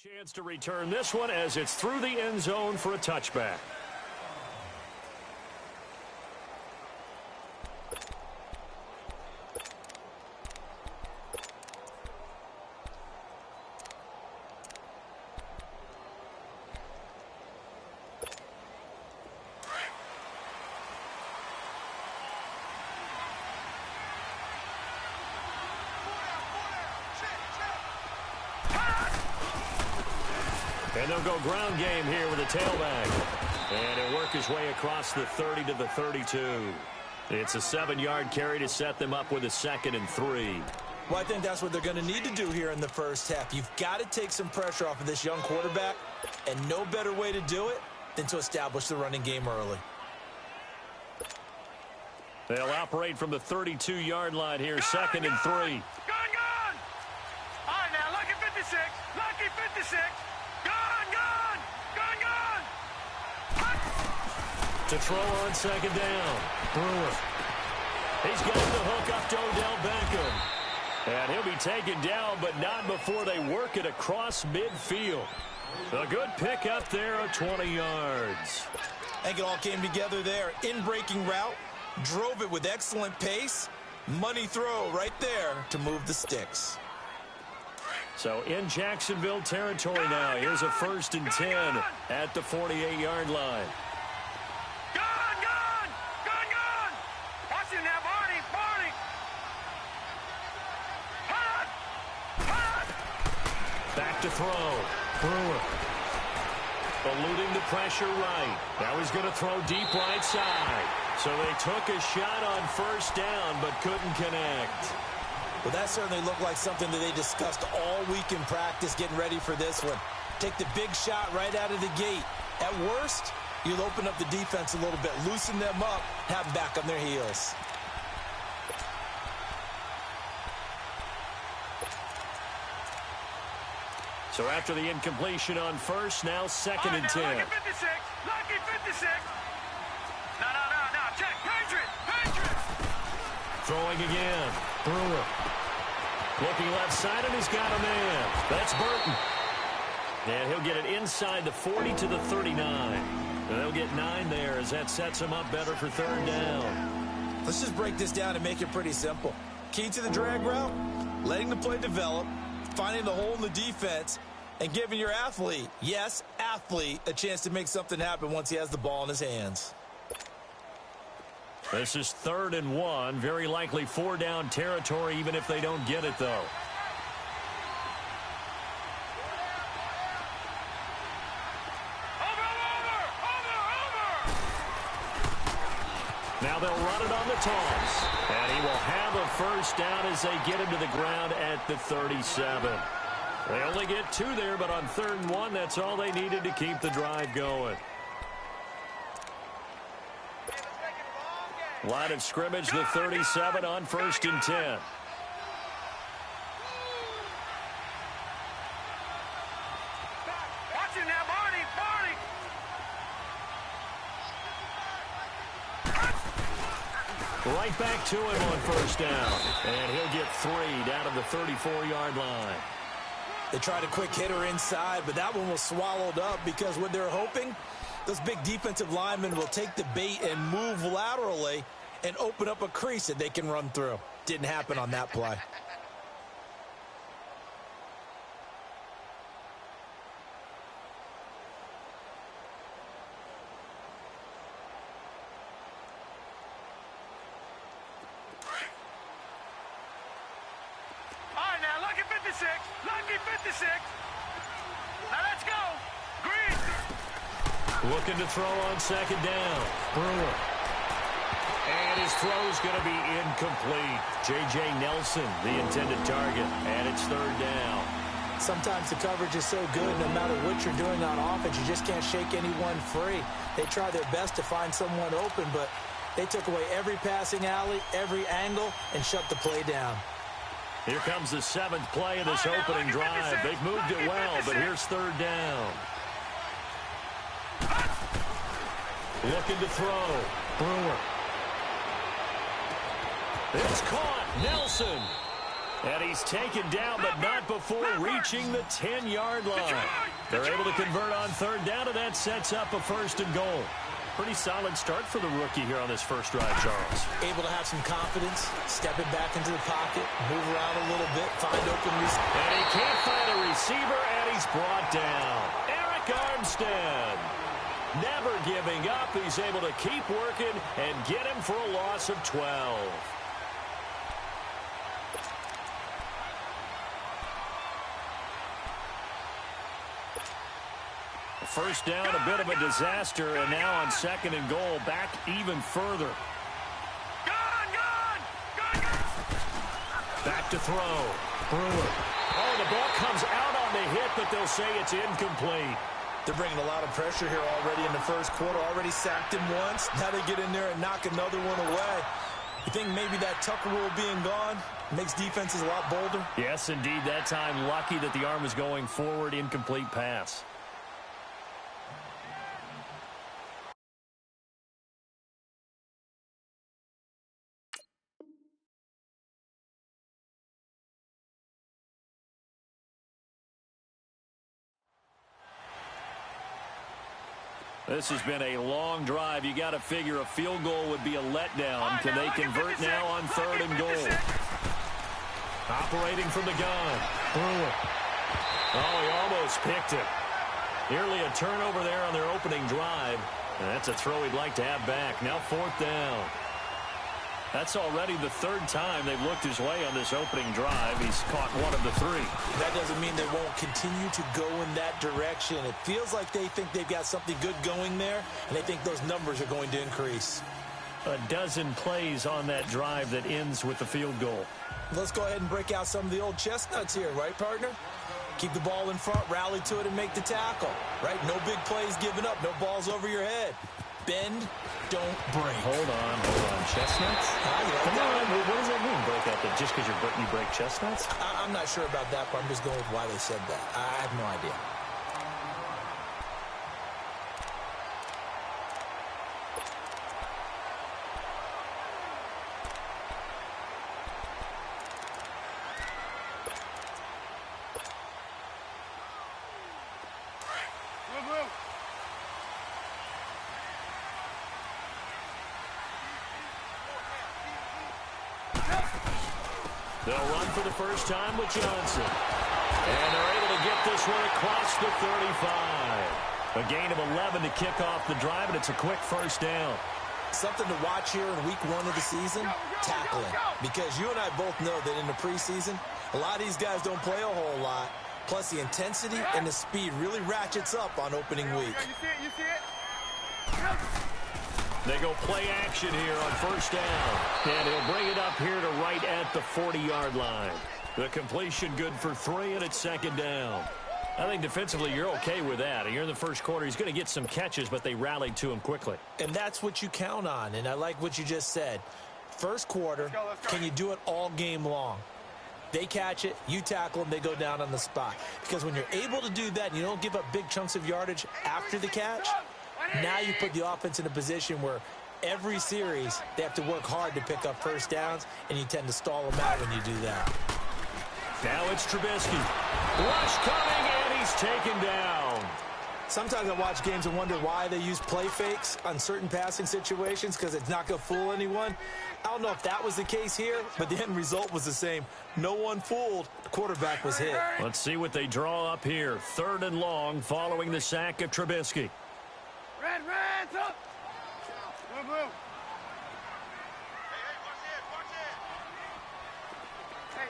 Chance to return this one as it's through the end zone for a touchback. And they'll go ground game here with a tailback. And he'll work his way across the 30 to the 32. It's a 7-yard carry to set them up with a 2nd and 3. Well, I think that's what they're going to need to do here in the first half. You've got to take some pressure off of this young quarterback, and no better way to do it than to establish the running game early. They'll operate from the 32-yard line here, 2nd and 3. Gone! All right, now, lucky 56. Lucky 56. Gone! To throw on 2nd down. Brewer. He's got the hook up to Odell Beckham. And he'll be taken down, but not before they work it across midfield. A good pick up there of 20 yards. I think it all came together there. In-breaking route, drove it with excellent pace. Money throw right there to move the sticks. So in Jacksonville territory now. Here's a 1st and 10 at the 48-yard line. Watch it now, Barney. Back to throw. Brewer. Eluding the pressure right. Now he's going to throw deep right side. So they took a shot on 1st down but couldn't connect. Well, that certainly looked like something that they discussed all week in practice getting ready for this one. Take the big shot right out of the gate. At worst, you'll open up the defense a little bit, loosen them up, have them back on their heels. So after the incompletion on 1st, now 2nd and 10. Lucky 56. Lucky 56. No. Check. Patriot. Throwing again. Brewer. Looking left side, and he's got a man. That's Burton. And he'll get it inside the 40 to the 39. And they'll get 9 there as that sets him up better for 3rd down. Let's just break this down and make it pretty simple. Key to the drag route, letting the play develop, finding the hole in the defense, and giving your athlete, yes, athlete, a chance to make something happen once he has the ball in his hands. This is 3rd and 1. Very likely 4-down territory, even if they don't get it, though. Over. Now they'll run it on the toss. And he will have a 1st down as they get him to the ground at the 37. They only get 2 there, but on 3rd and 1, that's all they needed to keep the drive going. Line of scrimmage, the 37 on 1st and 10. Watch it now, Barney. Right back to him on 1st down. And he'll get 3 down to the 34-yard line. They tried a quick hitter inside, but that one was swallowed up because what they're hoping, those big defensive linemen will take the bait and move laterally and open up a crease that they can run through. Didn't happen on that play. All right, now, lucky 56. Lucky 56. Now, let's go. Green. Looking to throw on 2nd down. Brewer. And his throw's going to be incomplete. J.J. Nelson, the intended target, and it's 3rd down. Sometimes the coverage is so good, no matter what you're doing on offense, you just can't shake anyone free. They try their best to find someone open, but they took away every passing alley, every angle, and shut the play down. Here comes the 7th play of this opening drive. They've moved it well, but here's 3rd down. Looking to throw. Brewer. It's caught. Nelson. And he's taken down, but not before reaching the 10-yard line. They're able to convert on third down, and that sets up a first and goal. Pretty solid start for the rookie here on this first drive, Charles. Able to have some confidence, stepping back into the pocket, move around a little bit, find open receivers. And he can't find a receiver, and he's brought down. Eric Armstead. Never giving up. He's able to keep working and get him for a loss of 12. First down, a bit of a disaster, and now on second and goal, back even further. Back to throw. Brewer. Oh, the ball comes out on the hit, but they'll say it's incomplete. They're bringing a lot of pressure here already in the first quarter. Already sacked him once. Now they get in there and knock another one away. You think maybe that Tucker rule being gone makes defenses a lot bolder? Yes, indeed. That time, lucky that the arm was going forward, incomplete pass. This has been a long drive. You got to figure a field goal would be a letdown. Can they convert now on third and goal? Operating from the gun. Brewer. Oh, he almost picked it. Nearly a turnover there on their opening drive. And that's a throw he'd like to have back. Now fourth down. That's already the third time they've looked his way on this opening drive. He's caught one of the three. That doesn't mean they won't continue to go in that direction. It feels like they think they've got something good going there, and they think those numbers are going to increase. A dozen plays on that drive that ends with the field goal. Let's go ahead and break out some of the old chestnuts here, right, partner? Keep the ball in front, rally to it, and make the tackle, right? No big plays given up, no balls over your head. Bend, don't break. Hold on. Chestnuts? Come on. What does that mean, break out? Just because you break chestnuts? I'm not sure about that, but I'm just going with why they said that. I have no idea. They'll run for the first time with Johnson. And they're able to get this one across the 35. A gain of 11 to kick off the drive, and it's a quick first down. Something to watch here in week 1 of the season, tackling. Because you and I both know that in the preseason, a lot of these guys don't play a whole lot. Plus, the intensity and the speed really ratchets up on opening week. You see it? They go play action here on first down. And he'll bring it up here to right at the 40-yard line. The completion good for 3, and it's second down. I think defensively you're okay with that. You're in the first quarter. He's going to get some catches, but they rallied to him quickly. And that's what you count on, and I like what you just said. First quarter, let's go. Can you do it all game long? They catch it, you tackle them, they go down on the spot. Because when you're able to do that and you don't give up big chunks of yardage after the catch, now you put the offense in a position where every series they have to work hard to pick up first downs, and you tend to stall them out when you do that. Now it's Trubisky. Rush coming, and he's taken down. Sometimes I watch games and wonder why they use play fakes on certain passing situations, because it's not going to fool anyone. I don't know if that was the case here, but the end result was the same. No one fooled. The quarterback was hit. Let's see what they draw up here. Third and long following the sack of Trubisky. Red, up. Blue.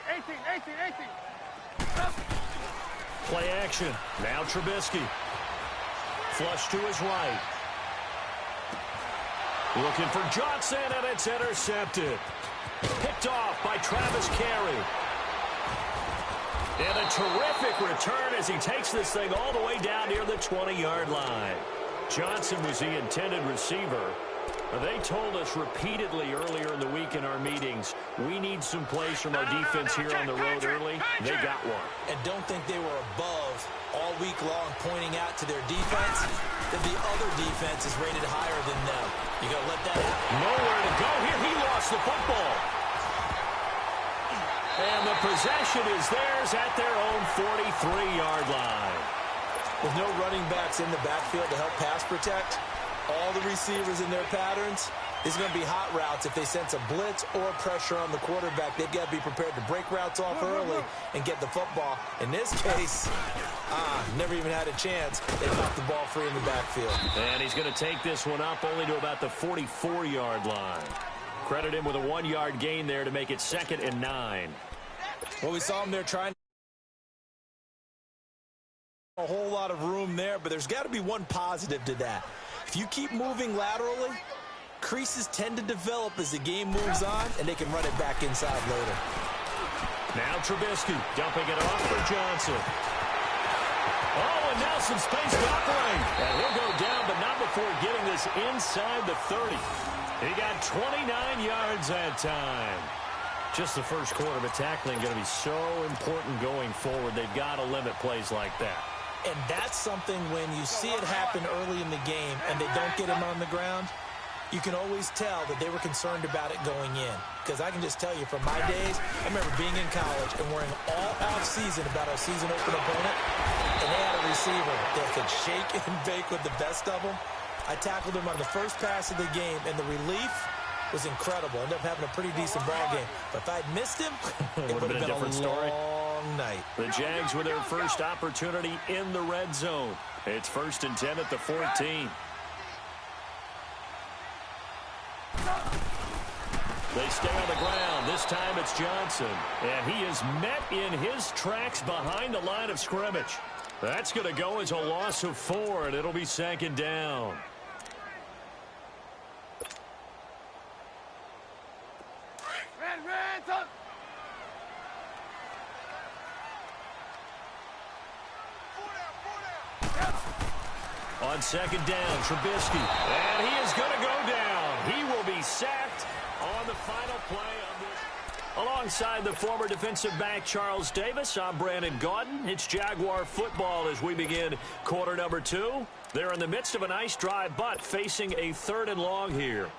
Hey, 18. Up. Play action. Now Trubisky. Flush to his right. Looking for Johnson, and it's intercepted. Picked off by Travis Carey. And a terrific return as he takes this thing all the way down near the 20-yard line. Johnson was the intended receiver. They told us repeatedly earlier in the week in our meetings, we need some plays from our defense here on the road early. They got one. And don't think they were above all week long pointing out to their defense that the other defense is rated higher than them. You got to let that happen. Nowhere to go here. He lost the football. And the possession is theirs at their own 43-yard line. With no running backs in the backfield to help pass protect, all the receivers in their patterns, it's going to be hot routes. If they sense a blitz or pressure on the quarterback, they've got to be prepared to break routes off early and get the football. In this case, never even had a chance. They knocked the ball free in the backfield. And he's going to take this one up only to about the 44-yard line. Credit him with a 1-yard gain there to make it 2nd and 9. Well, we saw him there trying a whole lot of room there, but there's got to be one positive to that. If you keep moving laterally, creases tend to develop as the game moves on, and they can run it back inside later. Now Trubisky dumping it off for Johnson. Oh, and now some space to operate. And he'll go down, but not before getting this inside the 30. He got 29 yards that time. Just the first quarter, but tackling going to be so important going forward. They've got to limit plays like that. And that's something when you see it happen early in the game and they don't get him on the ground, you can always tell that they were concerned about it going in. Because I can just tell you from my days, I remember being in college and worrying all off-season about our season-open opponent, and they had a receiver that could shake and bake with the best of them. I tackled him on the first pass of the game, and the relief was incredible. Ended up having a pretty decent ball game. But if I'd missed him, it would have been a different story. Long night. The Jags with their first opportunity in the red zone. It's 1st and 10 at the 14. They stay on the ground. This time it's Johnson. And he is met in his tracks behind the line of scrimmage. That's going to go as a loss of 4, and it'll be 2nd down. On 2nd down, Trubisky. And he is going to go down. He will be sacked on the final play of this. Alongside the former defensive back Charles Davis, I'm Brandon Gaudin. It's Jaguar football as we begin quarter number 2. They're in the midst of a nice drive, but facing a 3rd and long here.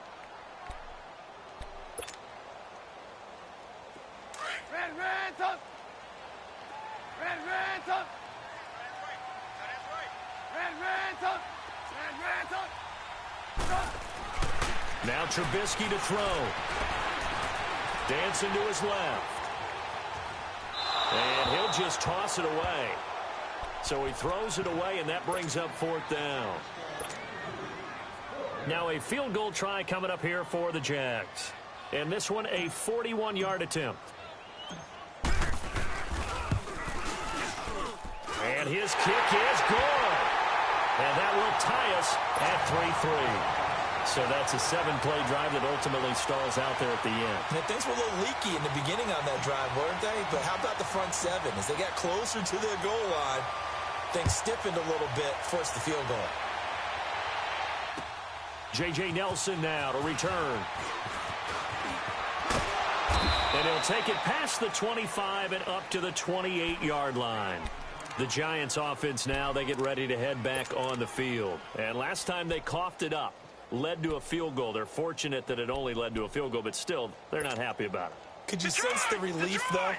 Now Trubisky to throw. Dancing to his left. And he'll just toss it away. So he throws it away, and that brings up 4th down. Now a field goal try coming up here for the Jags. And this one a 41-yard attempt. And his kick is good. And that will tie us at 3-3. So that's a 7-play drive that ultimately stalls out there at the end. And things were a little leaky in the beginning on that drive, weren't they? But how about the front 7? As they got closer to their goal line, things stiffened a little bit, forced the field goal. J.J. Nelson now to return. And he'll take it past the 25 and up to the 28-yard line. The Giants offense now, they get ready to head back on the field. And last time they coughed it up, led to a field goal. They're fortunate that it only led to a field goal, but still, they're not happy about it. Could you sense the relief, though,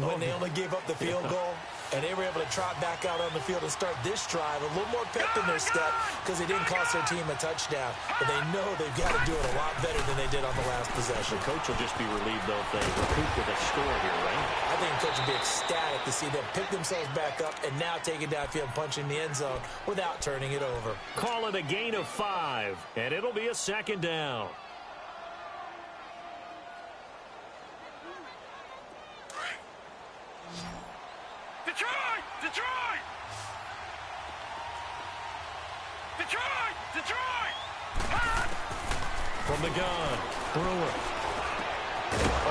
when they only gave up the field goal? And they were able to trot back out on the field and start this drive a little more pep in their step because they didn't cost their team a touchdown. But they know they've got to do it a lot better than they did on the last possession. The coach will just be relieved, though, if they recoup with a score here, right? I think the coach will be ecstatic to see them pick themselves back up and now take it downfield and punch in the end zone without turning it over. Call it a gain of 5, and it'll be a 2nd down. Detroit! Detroit! Detroit! Detroit! From the gun, Brewer.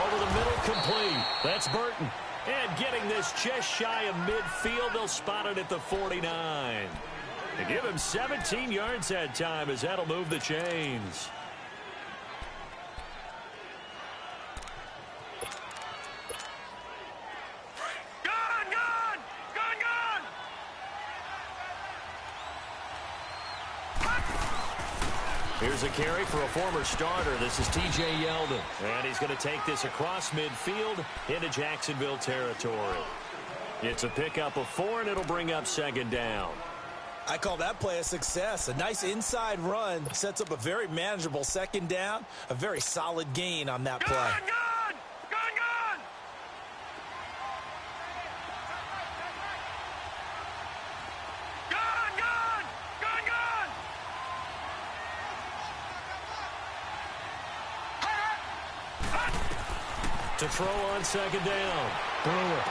Over the middle, complete. That's Burton. And getting this just shy of midfield, they'll spot it at the 49. They give him 17 yards that time as that'll move the chains. Here's Here's a carry for a former starter. This is T.J. Yeldon. And he's going to take this across midfield into Jacksonville territory. It's a pickup of 4, and it'll bring up second down. I call that play a success. A nice inside run sets up a very manageable second down. A very solid gain on that play. Good! To throw on second down. Brewer.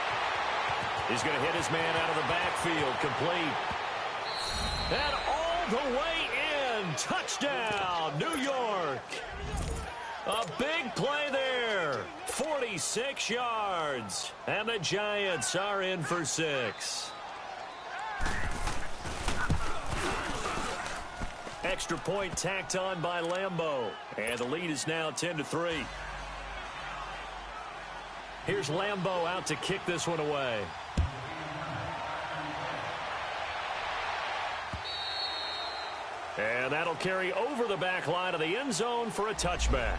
He's going to hit his man out of the backfield. Complete. And all the way in. Touchdown, New York. A big play there. 46 yards. And the Giants are in for 6. Extra point tacked on by Lambeau. And the lead is now 10-3. Here's Lambeau out to kick this one away. And that'll carry over the back line of the end zone for a touchback.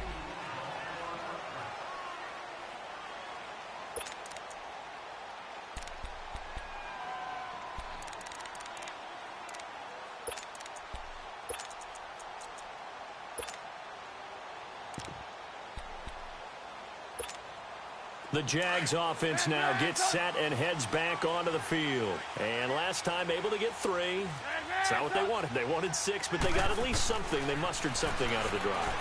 The Jags offense now gets set and heads back onto the field. And last time able to get 3. It's not what they wanted. They wanted 6, but they got at least something. They mustered something out of the drive.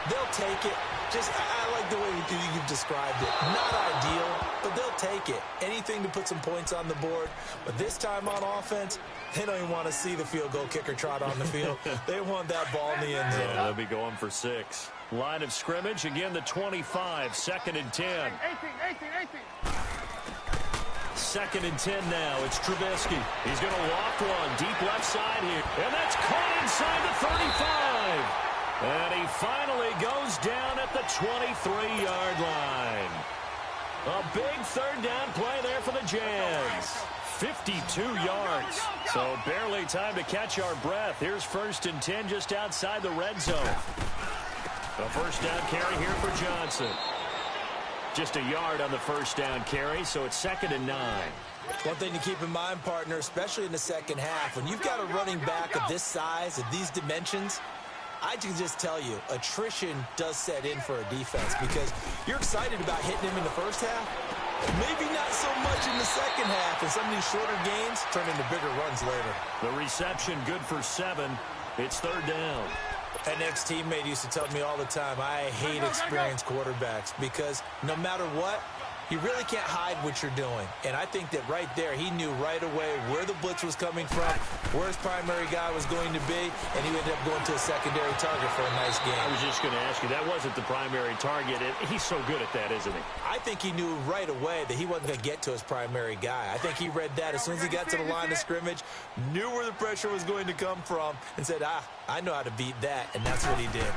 They'll take it. I like the way you've described it. Not ideal, but they'll take it. Anything to put some points on the board. But this time on offense, they don't even want to see the field goal kicker trot on the field. They want that ball in the end zone. Yeah, they'll be going for 6. Line of scrimmage, again the 25, 2nd and 10. 18. Second and 10 now. It's Trubisky. He's going to loft one deep left side here. And that's caught inside the 35. And he finally goes down at the 23-yard line. A big third down play there for the Jags. 52 yards. So barely time to catch our breath. Here's 1st and 10 just outside the red zone. A first down carry here for Johnson. Just a yard on the first down carry, so it's 2nd and 9. One thing to keep in mind, partner, especially in the second half, when you've got a running back of this size, of these dimensions, I can just tell you, attrition does set in for a defense because you're excited about hitting him in the first half. Maybe not so much in the second half, and some of these shorter gains turn into bigger runs later. The reception good for 7. It's 3rd down. An ex-teammate used to tell me all the time, I hate experienced quarterbacks because no matter what, you really can't hide what you're doing. And I think that right there, he knew right away where the blitz was coming from, where his primary guy was going to be, and he ended up going to a secondary target for a nice game. I was just going to ask you, that wasn't the primary target. He's so good at that, isn't he? I think he knew right away that he wasn't going to get to his primary guy. I think he read that as soon as he got to the line of scrimmage, knew where the pressure was going to come from, and said, I know how to beat that, and that's what he did.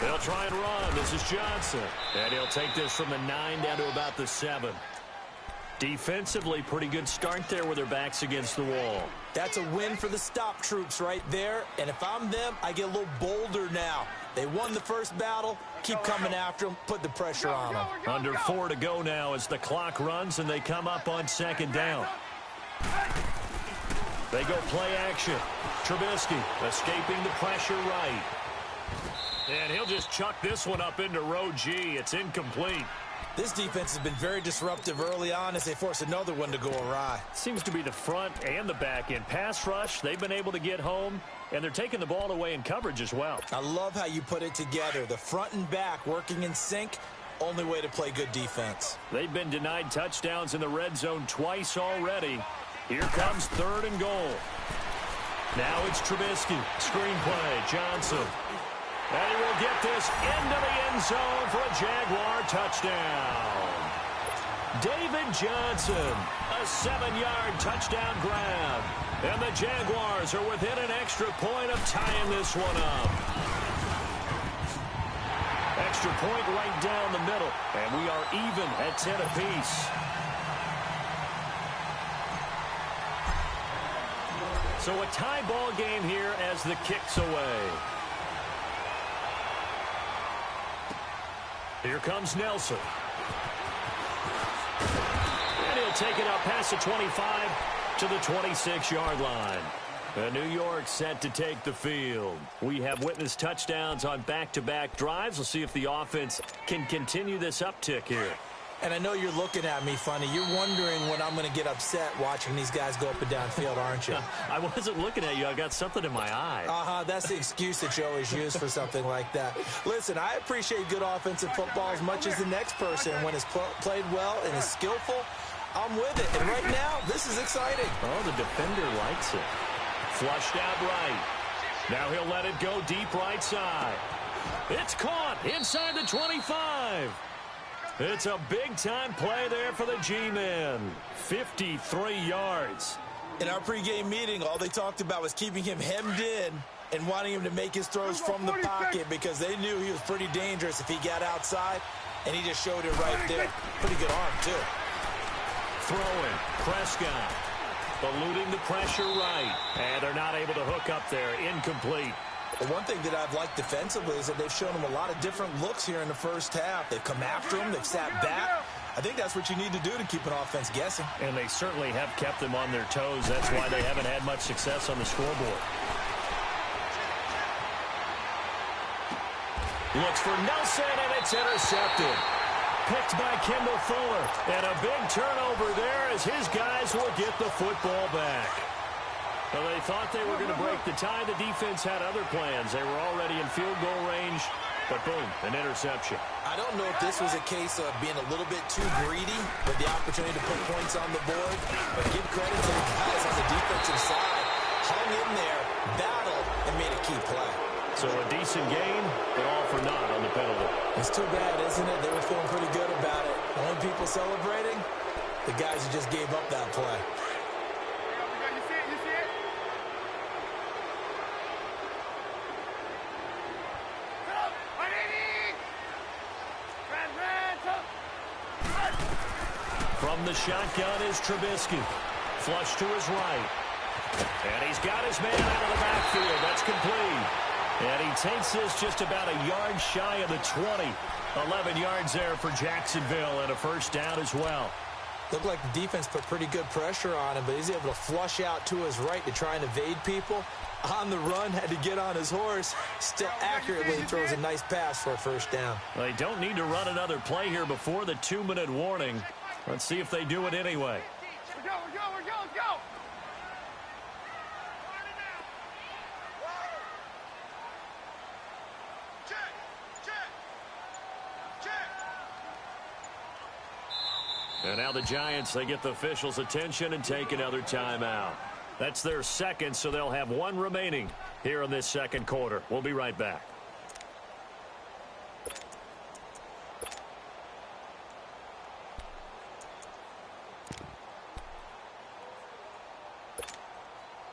They'll try and run. This is Johnson. And he'll take this from the 9 down to about the 7. Defensively, pretty good start there with their backs against the wall. That's a win for the stop troops right there. And if I'm them, I get a little bolder now. They won the first battle. Keep coming after them. Put the pressure on them. Under 4 to go now as the clock runs and they come up on 2nd down. They go play action. Trubisky escaping the pressure right. And he'll just chuck this one up into row G. It's incomplete. This defense has been very disruptive early on as they force another one to go awry. Seems to be the front and the back end. Pass rush, they've been able to get home, and they're taking the ball away in coverage as well. I love how you put it together. The front and back working in sync, only way to play good defense. They've been denied touchdowns in the red zone twice already. Here comes 3rd and goal. Now it's Trubisky. Screenplay, Johnson. And he will get this into the end zone for a Jaguar touchdown. David Johnson, a 7-yard touchdown grab. And the Jaguars are within an extra point of tying this one up. Extra point right down the middle. And we are even at 10 apiece. So a tie ball game here as the kick's away. Here comes Nelson. And he'll take it up past the 25 to the 26-yard line. And New York set to take the field. We have witnessed touchdowns on back-to-back drives. We'll see if the offense can continue this uptick here. And I know you're looking at me funny. You're wondering when I'm going to get upset watching these guys go up and down field, aren't you? I wasn't looking at you. I got something in my eye. That's the excuse that you always use for something like that. Listen, I appreciate good offensive football as much as the next person. When it's played well and is skillful, I'm with it. And right now, this is exciting. Oh, the defender likes it. Flushed out right. Now he'll let it go deep right side. It's caught inside the 25. It's a big-time play there for the G-men. 53 yards. In our pregame meeting, all they talked about was keeping him hemmed in and wanting him to make his throws from the pocket because they knew he was pretty dangerous if he got outside, and he just showed it right there. Pretty good arm, too. Throwing. Prescott. Eluding the pressure right. And they're not able to hook up there. Incomplete. Well, one thing that I've liked defensively is that they've shown him a lot of different looks here in the first half. They've come after him. They've sat back. I think that's what you need to do to keep an offense guessing. And they certainly have kept them on their toes. That's why they haven't had much success on the scoreboard. Looks for Nelson, and it's intercepted. Picked by Kendall Fuller. And a big turnover there as his guys will get the football back. Well, they thought they were going to break the tie. The defense had other plans. They were already in field goal range, but boom, an interception. I don't know if this was a case of being a little bit too greedy with the opportunity to put points on the board, but give credit to the guys on the defensive side. Hung in there, battled, and made a key play. So a decent game, but all for naught on the penalty. It's too bad, isn't it? They were feeling pretty good about it. Only people celebrating, the guys who just gave up that play. From the shotgun is Trubisky. Flush to his right. And he's got his man out of the backfield. That's complete. And he takes this just about a yard shy of the 20. 11 yards there for Jacksonville and a first down as well. Looked like the defense put pretty good pressure on him, but he's able to flush out to his right to try and evade people. On the run, had to get on his horse. Still accurately throws a nice pass for a first down. Well, they don't need to run another play here before the 2-minute warning. Let's see if they do it anyway. Let's go, let's go. And now the Giants, they get the officials' attention and take another timeout. That's their second, so they'll have one remaining here in this second quarter. We'll be right back.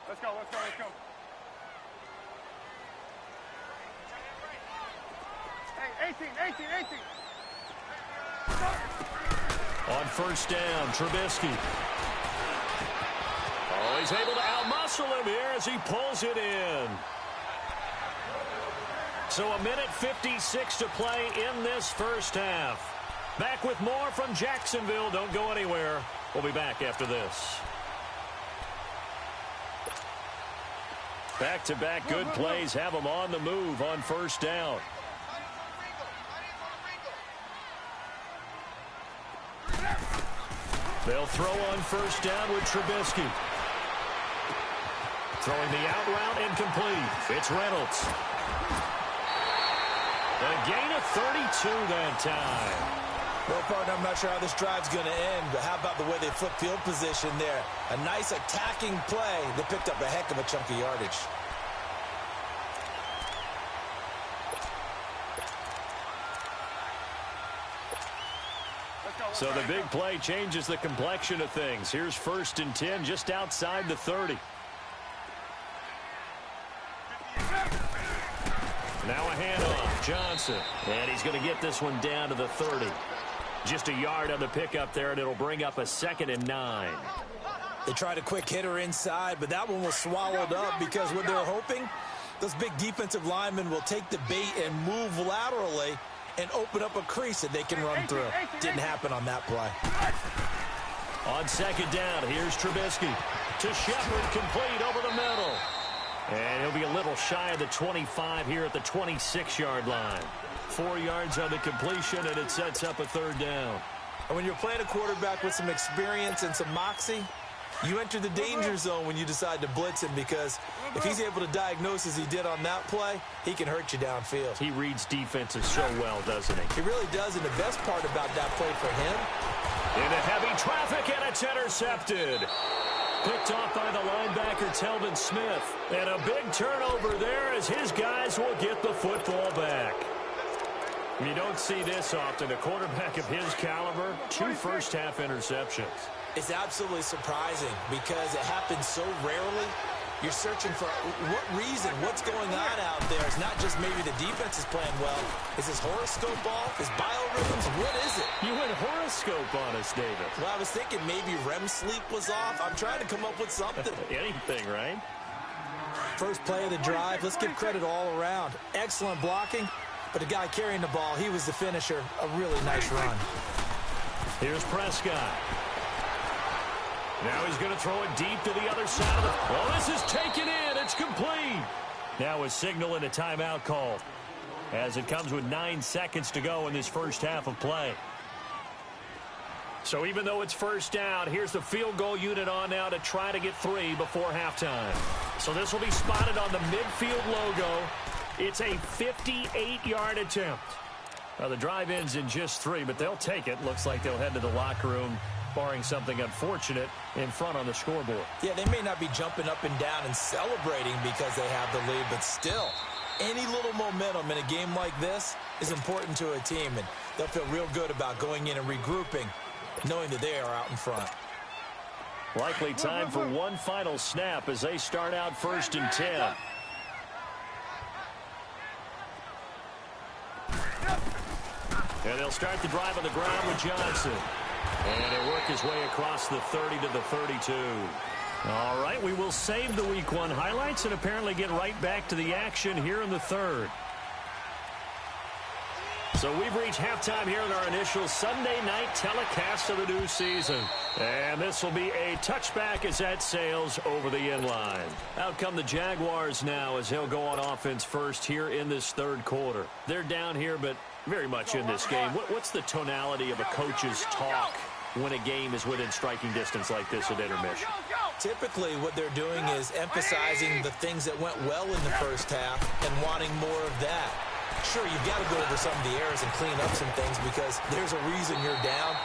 Let's go. Hey, 18. On first down, Trubisky. Oh, he's able to outmuscle him here as he pulls it in. So a minute 56 to play in this first half. Back with more from Jacksonville. Don't go anywhere. We'll be back after this. Back-to-back good plays have them on the move on first down. They'll throw on first down with Trubisky. Throwing the out route incomplete. It's Reynolds. A gain of 32 that time. Well, partner, I'm not sure how this drive's going to end, but how about the way they flip field position there? A nice attacking play that picked up a heck of a chunk of yardage. So the big play changes the complexion of things. Here's 1st and 10 just outside the 30. Now a handoff. Johnson. And he's going to get this one down to the 30. Just a yard on the pickup there, and it'll bring up a 2nd and 9. They tried a quick hitter inside, but that one was swallowed up because what they're hoping, those big defensive linemen will take the bait and move laterally and open up a crease that they can run through. Didn't happen on that play. On second down, here's Trubisky to Shepard, complete over the middle. And he'll be a little shy of the 25 here at the 26-yard line. 4 yards on the completion, and it sets up a third down. And when you're playing a quarterback with some experience and some moxie, you enter the danger zone when you decide to blitz him, because if he's able to diagnose as he did on that play, he can hurt you downfield. He reads defenses so well, doesn't he? He really does, and the best part about that play for him, into heavy traffic, and it's intercepted. Picked off by the linebacker, Telvin Smith. And a big turnover there as his guys will get the football back. You don't see this often. A quarterback of his caliber, 2 first-half interceptions. It's absolutely surprising because it happens so rarely. You're searching for what reason, what's going on out there. It's not just maybe the defense is playing well. Is his horoscope off? His biorhythms? What is it? You went horoscope on us, David. Well, I was thinking maybe REM sleep was off. I'm trying to come up with something. Anything, right? First play of the drive. Let's give credit all around. Excellent blocking, but the guy carrying the ball, he was the finisher. A really nice run. Here's Prescott. Now he's going to throw it deep to the other side of the... Well, this is taken in. It's complete. Now a signal and a timeout call, as it comes with 9 seconds to go in this first half of play. So even though it's first down, here's the field goal unit on now to try to get 3 before halftime. So this will be spotted on the midfield logo. It's a 58-yard attempt. Now the drive ends in just 3, but they'll take it. Looks like they'll head to the locker room, barring something unfortunate, in front on the scoreboard. Yeah, they may not be jumping up and down and celebrating because they have the lead, but still, any little momentum in a game like this is important to a team, and they'll feel real good about going in and regrouping, knowing that they are out in front. Likely time for one final snap as they start out 1st and 10. And they'll start the drive on the ground with Johnson. And he'll work his way across the 30 to the 32. All right, we will save the Week 1 highlights and apparently get right back to the action here in the 3rd. So we've reached halftime here in our initial Sunday night telecast of the new season. And this will be a touchback as that sails over the end line. Out come the Jaguars now as they'll go on offense first here in this 3rd quarter. They're down here, but very much in this game. What's the tonality of a coach's talk when a game is within striking distance like this at intermission? Typically, what they're doing is emphasizing the things that went well in the first half and wanting more of that. Sure, you've got to go over some of the errors and clean up some things because there's a reason you're down.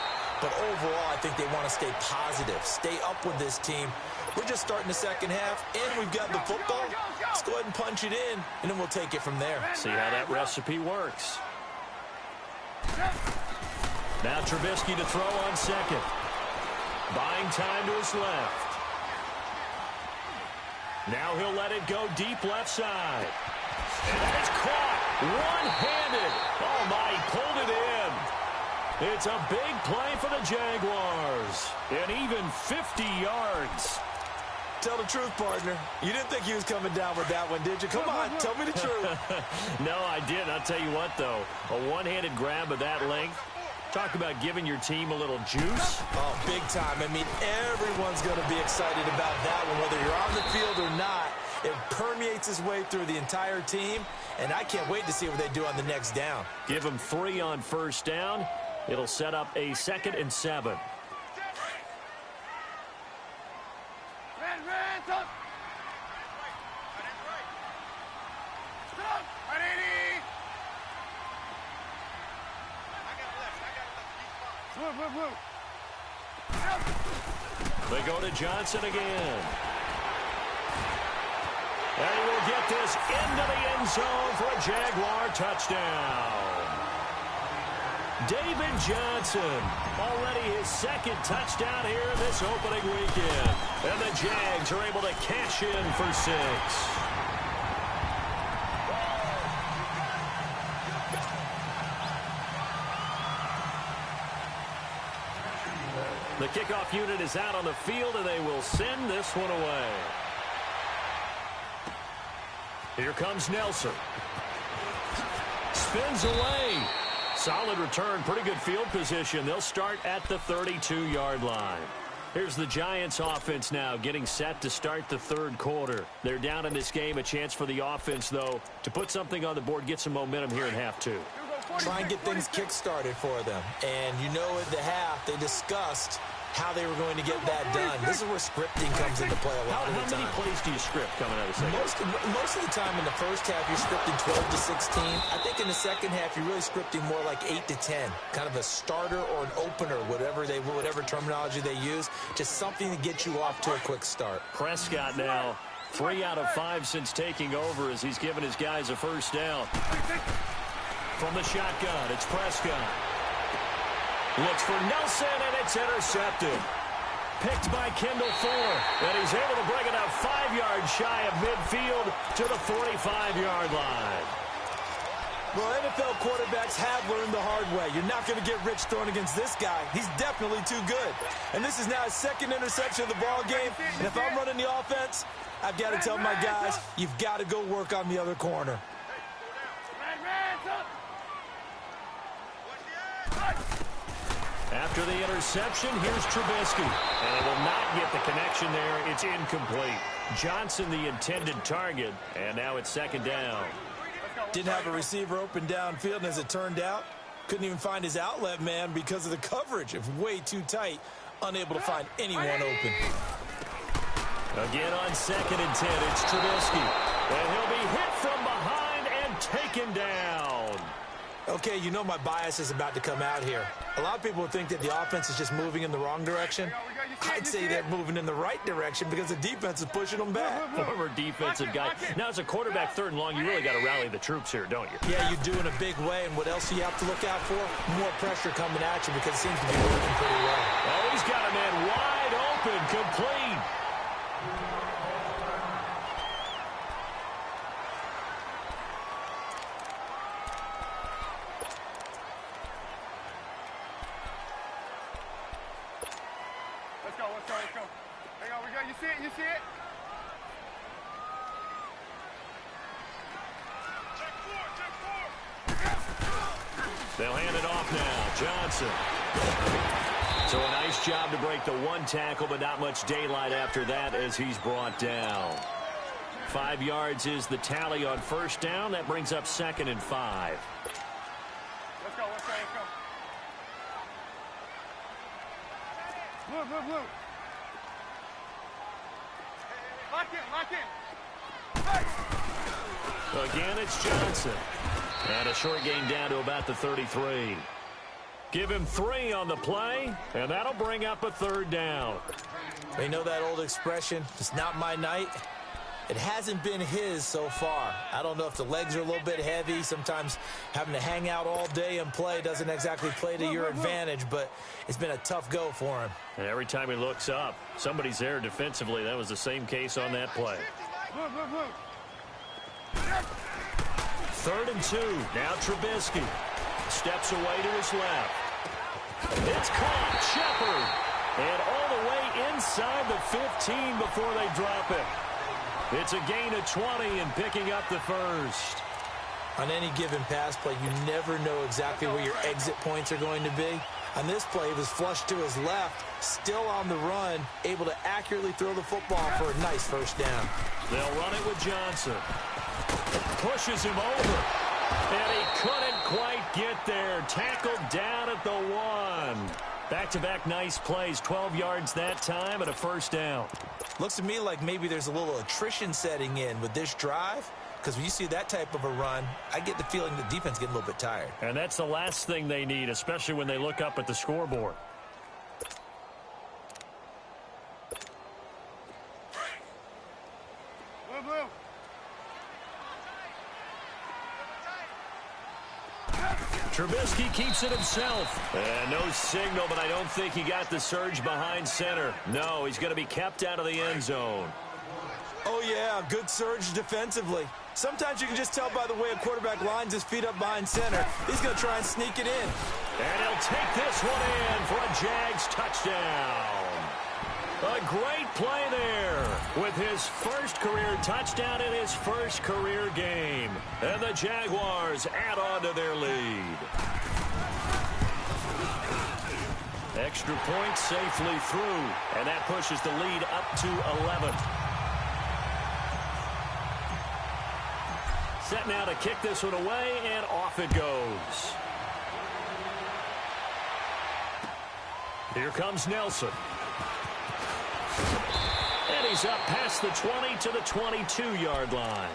But overall, I think they want to stay positive, stay up with this team. We're just starting the second half, and we've got the football. Let's go ahead and punch it in, and then we'll take it from there. See how that recipe works. Now Trubisky to throw on second. Buying time to his left. Now he'll let it go deep left side. And that is caught one-handed. Oh, my, he pulled it in. It's a big play for the Jaguars. And even 50 yards. Tell the truth, partner. You didn't think he was coming down with that one, did you? Come on, tell me the truth. No, I didn't. I'll tell you what, though. A one-handed grab of that length. Talk about giving your team a little juice. Oh, big time. I mean, everyone's going to be excited about that one, whether you're on the field or not. It permeates its way through the entire team, and I can't wait to see what they do on the next down. Give them 3 on first down. It'll set up a 2nd and 7. They go to Johnson again. And he will get this into the end zone for a Jaguar touchdown. David Johnson, already his 2nd touchdown here this opening weekend. And the Jags are able to cash in for 6. The kickoff unit is out on the field, and they will send this one away. Here comes Nelson. Spins away. Solid return, pretty good field position. They'll start at the 32-yard line. Here's the Giants offense now getting set to start the third quarter. They're down in this game. A chance for the offense, though, to put something on the board, get some momentum here in half two. Try and get things kick-started for them. And you know at the half they discussed how they were going to get that done. This is where scripting comes into play a lot of the time. How many plays do you script coming out of the second? Most of the time in the first half, you're scripting 12 to 16. I think in the second half, you're really scripting more like 8 to 10. Kind of a starter or an opener, whatever terminology they use. Just something to get you off to a quick start. Prescott now 3 out of 5 since taking over as he's given his guys a first down. From the shotgun, it's Prescott. Looks for Nelson, and it's intercepted. Picked by Kendall Fuller, and he's able to bring it out 5 yards shy of midfield to the 45-yard line. Well, NFL quarterbacks have learned the hard way. You're not going to get rich throwing against this guy. He's definitely too good. And this is now his second interception of the ball game. And if I'm running the offense, I've got to tell my guys, you've got to go work on the other corner. After the interception, here's Trubisky. And it will not get the connection there. It's incomplete. Johnson, the intended target, and now it's second down. Didn't have a receiver open downfield, and as it turned out, couldn't even find his outlet man because of the coverage. It was way too tight, unable to find anyone open. Again on 2nd and 10, it's Trubisky. And he'll be hit from behind and taken down. Okay, you know my bias is about to come out here. A lot of people think that the offense is just moving in the wrong direction. I'd say they're moving in the right direction because the defense is pushing them back. Former defensive guy. Now, as a quarterback, 3rd and long, you really got to rally the troops here, don't you? Yeah, you do in a big way. And what else do you have to look out for? More pressure coming at you because it seems to be working pretty well. Oh, he's got a man wide open, complete. Let's go. Hang on, we got, you see it? They'll hand it off now. Johnson. So a nice job to break the 1 tackle, but not much daylight after that as he's brought down. 5 yards is the tally on first down. That brings up 2nd and 5. Let's go. Blue. Lock in. Hey. Again, it's Johnson. And a short gain down to about the 33. Give him 3 on the play, and that'll bring up a 3rd down. They know that old expression, it's not my night. It hasn't been his so far. I don't know if the legs are a little bit heavy. Sometimes having to hang out all day and play doesn't exactly play to your advantage, but it's been a tough go for him. And every time he looks up, somebody's there defensively. That was the same case on that play. 3rd and 2. Now Trubisky steps away to his left. It's caught. Shepard. And all the way inside the 15 before they drop it. It's a gain of 20 and picking up the first. On any given pass play, you never know exactly where your exit points are going to be. On this play, he was flushed to his left, still on the run, able to accurately throw the football for a nice first down. They'll run it with Johnson. Pushes him over. And he couldn't quite get there. Tackled down at the 1. Back-to-back nice plays. 12 yards that time and a first down. Looks to me like maybe there's a little attrition setting in with this drive. Because when you see that type of a run, I get the feeling the defense getting a little bit tired. And that's the last thing they need, especially when they look up at the scoreboard. Blue. Trubisky keeps it himself. And no signal, but I don't think he got the surge behind center. No, he's going to be kept out of the end zone. Oh, yeah, good surge defensively. Sometimes you can just tell by the way a quarterback lines his feet up behind center. He's going to try and sneak it in. And he'll take this one in for a Jags touchdown. A great play there with his first career touchdown in his first career game. And the Jaguars add on to their lead. extra point safely through, and that pushes the lead up to 11. Set now to kick this one away, and off it goes. Here comes Nelson. And he's up past the 20 to the 22-yard line.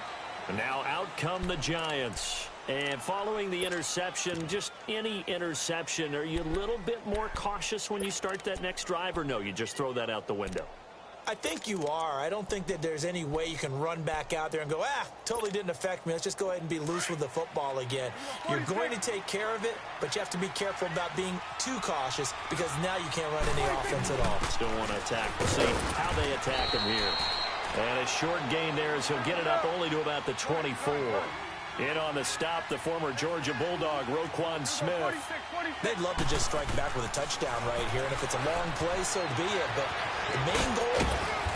And now out come the Giants. And following the interception, just any interception, are you a little bit more cautious when you start that next drive, or no, you just throw that out the window? I think you are. I don't think that there's any way you can run back out there and go, totally didn't affect me. Let's just go ahead and be loose with the football again. You're going to take care of it, but you have to be careful about being too cautious because now you can't run any offense at all. Still want to attack. We'll see how they attack him here. And a short gain there as he'll get it up only to about the 24. In on the stop, the former Georgia Bulldog, Roquan Smith. They'd love to just strike back with a touchdown right here, and if it's a long play, so be it. But the main goal,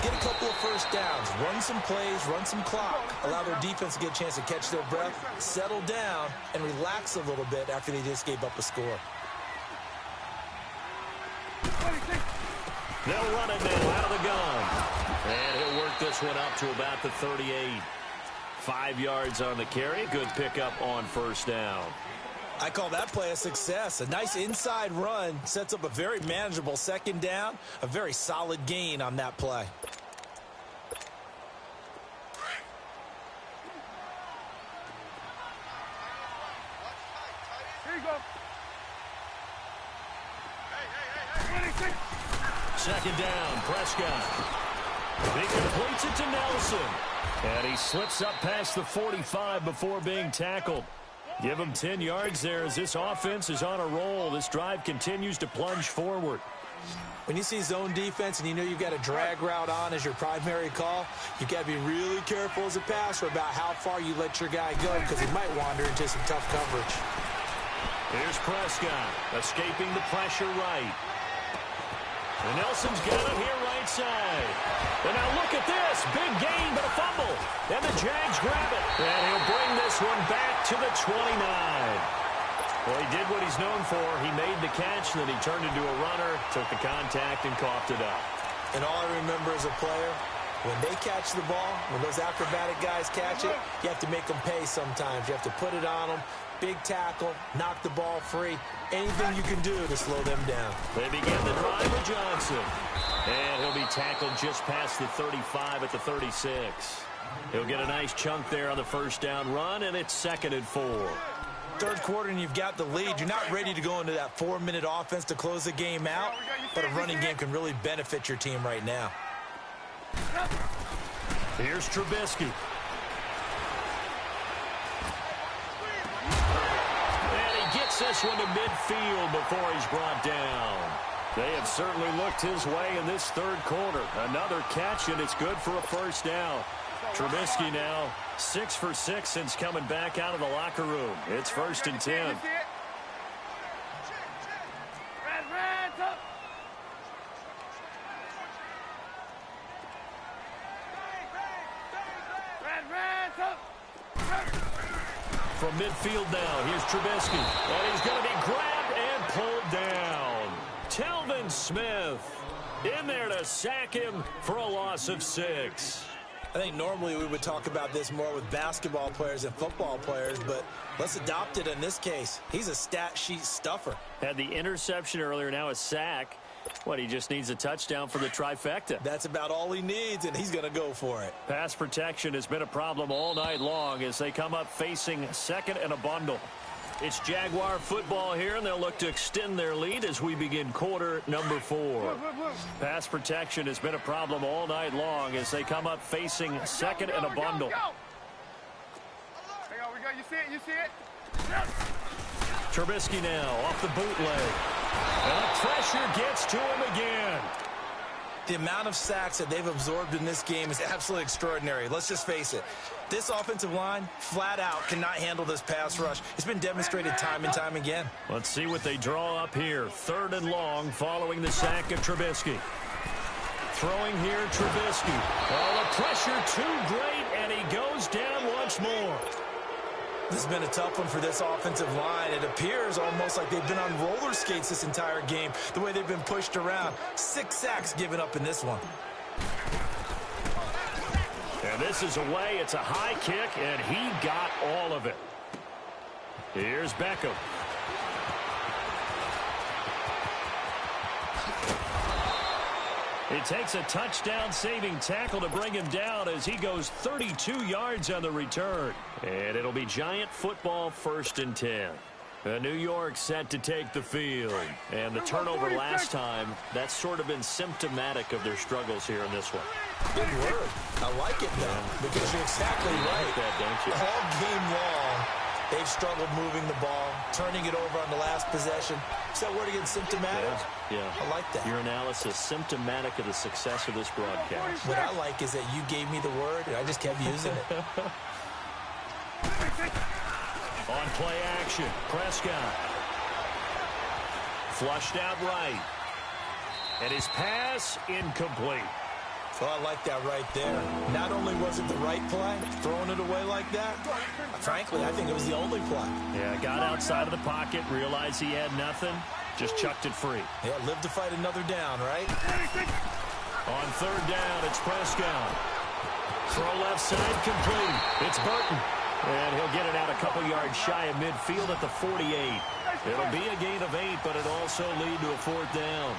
get a couple of first downs, run some plays, run some clock, allow their defense to get a chance to catch their breath, settle down, and relax a little bit after they just gave up a score. They'll run it now out of the gun. And he'll work this one up to about the 38. 5 yards on the carry. Good pickup on first down. I call that play a success. A nice inside run sets up a very manageable second down. A very solid gain on that play. Here you go. Second down, Prescott. He completes it to Nelson. And he slips up past the 45 before being tackled. Give him 10 yards there as this offense is on a roll. This drive continues to plunge forward. When you see zone defense and you know you've got a drag route on as your primary call, you've got to be really careful as a passer about how far you let your guy go because he might wander into some tough coverage. Here's Prescott escaping the pressure right. And Nelson's got him here right side. And now look at this. Big gain, but a fumble. And the Jags grab it. And he'll bring this one back to the 29. Well, he did what he's known for. He made the catch, then he turned into a runner, took the contact, and coughed it up. And all I remember as a player, when they catch the ball, when those acrobatic guys catch it, you have to make them pay sometimes. You have to put it on them. Big tackle, knock the ball free. Anything you can do to slow them down. They begin the drive with Johnson. And he'll be tackled just past the 35 at the 36. He'll get a nice chunk there on the first down run, and it's 2nd and 4. Third quarter and you've got the lead. You're not ready to go into that 4-minute offense to close the game out, but a running game can really benefit your team right now. Here's Trubisky. Gets this one to midfield before he's brought down. They have certainly looked his way in this third quarter. Another catch, and it's good for a first down. Trubisky now 6 for 6 since coming back out of the locker room. It's 1st and 10. From midfield now, here's Trubisky. And he's going to be grabbed and pulled down. Telvin Smith in there to sack him for a loss of 6. I think normally we would talk about this more with basketball players and football players, but let's adopt it in this case. He's a stat sheet stuffer. Had the interception earlier, now a sack. What, he just needs a touchdown for the trifecta. That's about all he needs, and he's going to go for it. Pass protection has been a problem all night long as they come up facing 2nd and a bundle. It's Jaguar football here, and they'll look to extend their lead as we begin quarter number 4. Pass protection has been a problem all night long as they come up facing 2nd and a bundle. Hang on, we got you see it? Trubisky now off the bootleg. And the pressure gets to him again. The amount of sacks that they've absorbed in this game is absolutely extraordinary. Let's just face it. This offensive line, flat out, cannot handle this pass rush. It's been demonstrated time and time again. Let's see what they draw up here. 3rd and long following the sack of Trubisky. Throwing here, Trubisky. Oh, the pressure too great, and he goes down once more. This has been a tough one for this offensive line. It appears almost like they've been on roller skates this entire game, the way they've been pushed around. 6 sacks given up in this one. And this is away. It's a high kick, and he got all of it. Here's Beckham. He takes a touchdown-saving tackle to bring him down as he goes 32 yards on the return. And it'll be Giant football 1st and 10. New York set to take the field. And the turnover last time, that's sort of been symptomatic of their struggles here in this one. Good word. I like it, though, because you're exactly right. That, don't you? All game long, they've struggled moving the ball, turning it over on the last possession. Is that word again, symptomatic? Yeah. I like that. Your analysis, symptomatic of the success of this broadcast. What I like is that you gave me the word, and I just kept using it. On play action, Prescott. Flushed out right. And his pass incomplete. Well, I like that right there. Not only was it the right play, throwing it away like that, frankly, I think it was the only play. Yeah, got outside of the pocket, realized he had nothing, just chucked it free. Yeah, live to fight another down, right? On 3rd down, it's Prescott. Throw left side, complete. It's Burton. And he'll get it out a couple yards shy of midfield at the 48. It'll be a gain of 8, but it'll also lead to a 4th down.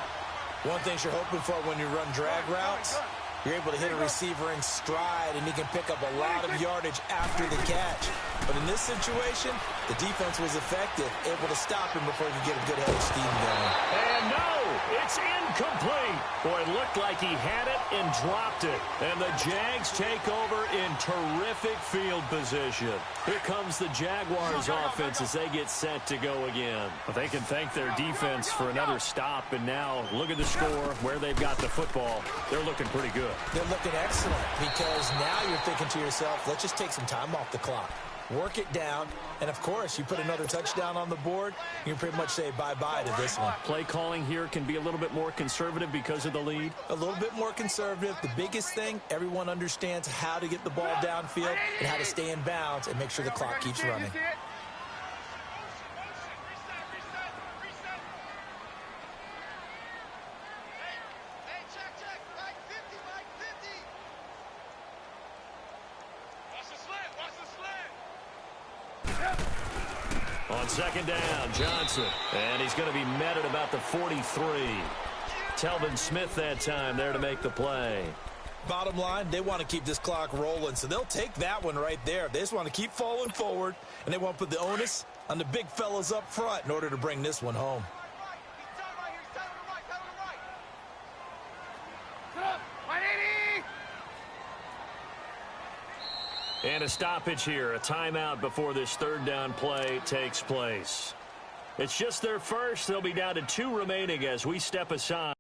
One thing you're hoping for when you run drag routes, you're able to hit a receiver in stride, and he can pick up a lot of yardage after the catch. But in this situation, the defense was effective, able to stop him before he could get a good head of steam going. And no, it's incomplete. Boy, it looked like he had it and dropped it. And the Jags take over in terrific field position. Here comes the Jaguars offense as they get set to go again. But they can thank their defense for another stop. And now look at the score, where they've got the football. They're looking pretty good. They're looking excellent because now you're thinking to yourself, let's just take some time off the clock. Work it down, and of course, you put another touchdown on the board, you can pretty much say bye-bye to this one. Play calling here can be a little bit more conservative because of the lead. A little bit more conservative. The biggest thing, everyone understands how to get the ball downfield and how to stay in bounds and make sure the clock keeps running. On 2nd down, Johnson. And he's going to be met at about the 43. Telvin Smith that time there to make the play. Bottom line, they want to keep this clock rolling, so they'll take that one right there. They just want to keep falling forward, and they want to put the onus on the big fellas up front in order to bring this one home. And a stoppage here, a timeout before this 3rd down play takes place. It's just their first. They'll be down to 2 remaining as we step aside.